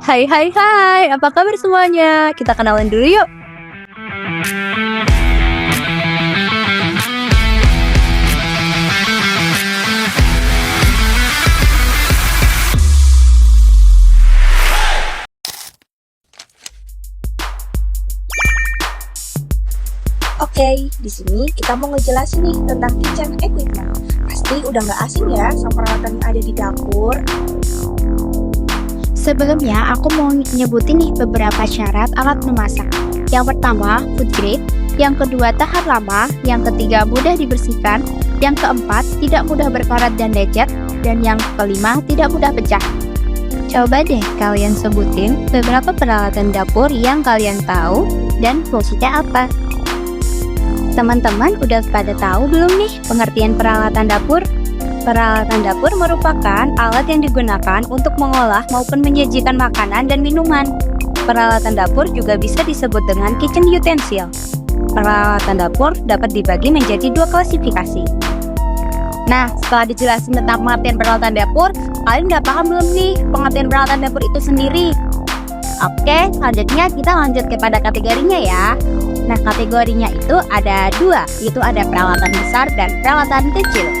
Hai hai hai, apa kabar semuanya? Kita kenalan dulu yuk. Oke, di sini kita mau ngejelasin nih tentang kitchen equipment. Pasti udah nggak asing ya sama peralatan yang ada di dapur. Sebelumnya, aku mau nyebutin nih beberapa syarat alat memasak. Yang pertama, food grade. Yang kedua, tahan lama. Yang ketiga, mudah dibersihkan. Yang keempat, tidak mudah berkarat dan lecet. Dan yang kelima, tidak mudah pecah. Coba deh kalian sebutin beberapa peralatan dapur yang kalian tahu dan fungsinya apa. Teman-teman udah pada tahu belum nih pengertian peralatan dapur? Peralatan dapur merupakan alat yang digunakan untuk mengolah maupun menyajikan makanan dan minuman. Peralatan dapur juga bisa disebut dengan kitchen utensil. Peralatan dapur dapat dibagi menjadi dua klasifikasi. Nah, setelah dijelasin tentang pengertian peralatan dapur, kalian udah paham belum nih pengertian peralatan dapur itu sendiri? Oke, selanjutnya kita lanjut kepada kategorinya ya. Nah, kategorinya itu ada dua, yaitu ada peralatan besar dan peralatan kecil.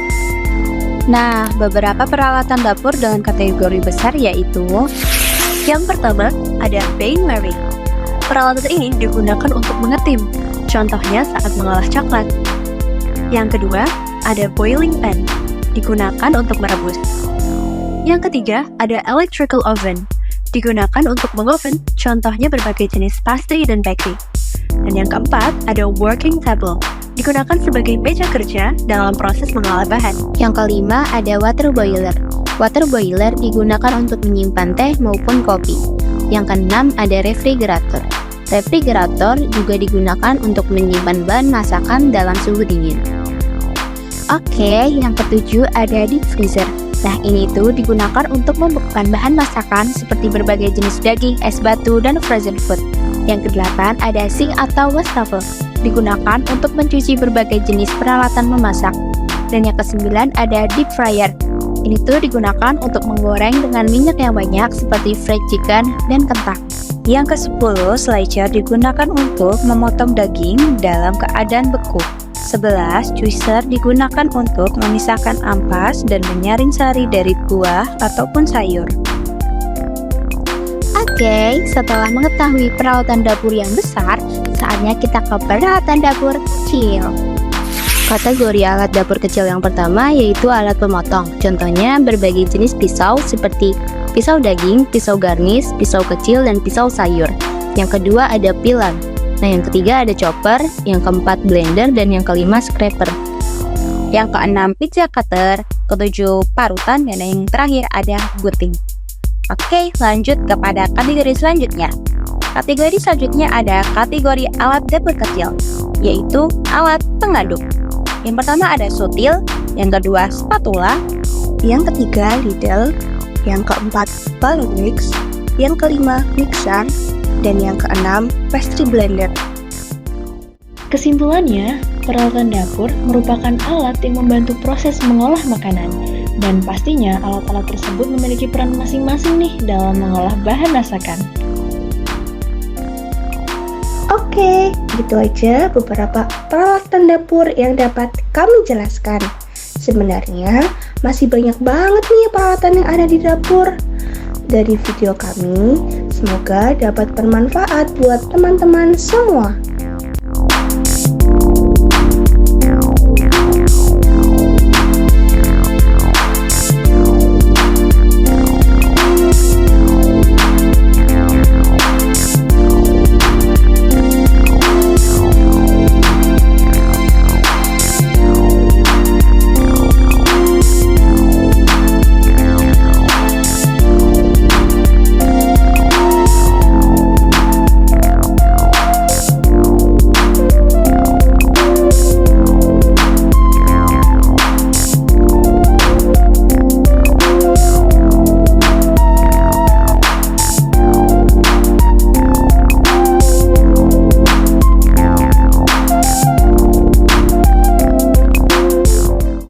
Nah, beberapa peralatan dapur dengan kategori besar yaitu yang pertama, ada bain-marie. Peralatan ini digunakan untuk mengetim, contohnya saat mengolah coklat. Yang kedua, ada boiling pan, digunakan untuk merebus. Yang ketiga, ada electrical oven, digunakan untuk mengoven, contohnya berbagai jenis pastry dan bakery. Dan yang keempat, ada working table, digunakan sebagai meja kerja dalam proses mengolah bahan. Yang kelima, ada water boiler. Water boiler digunakan untuk menyimpan teh maupun kopi. Yang keenam, ada refrigerator. Refrigerator juga digunakan untuk menyimpan bahan masakan dalam suhu dingin. Oke, yang ketujuh ada deep freezer. Nah, ini tuh digunakan untuk membekukan bahan masakan seperti berbagai jenis daging, es batu, dan frozen food. Yang kedelapan ada sink atau wastafel, digunakan untuk mencuci berbagai jenis peralatan memasak. Dan yang kesembilan ada deep fryer. Ini tuh digunakan untuk menggoreng dengan minyak yang banyak seperti fried chicken dan kentang. Yang ke-10, slicer digunakan untuk memotong daging dalam keadaan beku. 11, juicer digunakan untuk memisahkan ampas dan menyaring sari dari buah ataupun sayur. Oke, setelah mengetahui peralatan dapur yang besar, saatnya kita ke peralatan dapur kecil. Kategori alat dapur kecil yang pertama yaitu alat pemotong. Contohnya berbagai jenis pisau seperti pisau daging, pisau garnis, pisau kecil, dan pisau sayur. Yang kedua ada pilar. Nah, yang ketiga ada chopper, yang keempat blender, dan yang kelima scraper. Yang keenam pizza cutter, ketujuh parutan, dan yang terakhir ada gunting. Oke, lanjut kepada kategori selanjutnya. Kategori selanjutnya ada kategori alat dapur kecil, yaitu alat pengaduk. Yang pertama ada sutil, yang kedua spatula, yang ketiga ladle, yang keempat balloon mix, yang kelima mixer, dan yang keenam pastry blender. Kesimpulannya, peralatan dapur merupakan alat yang membantu proses mengolah makanan. Dan pastinya alat-alat tersebut memiliki peran masing-masing nih dalam mengolah bahan masakan. Oke, gitu aja beberapa peralatan dapur yang dapat kami jelaskan. Sebenarnya masih banyak banget nih peralatan yang ada di dapur. Dari video kami, semoga dapat bermanfaat buat teman-teman semua.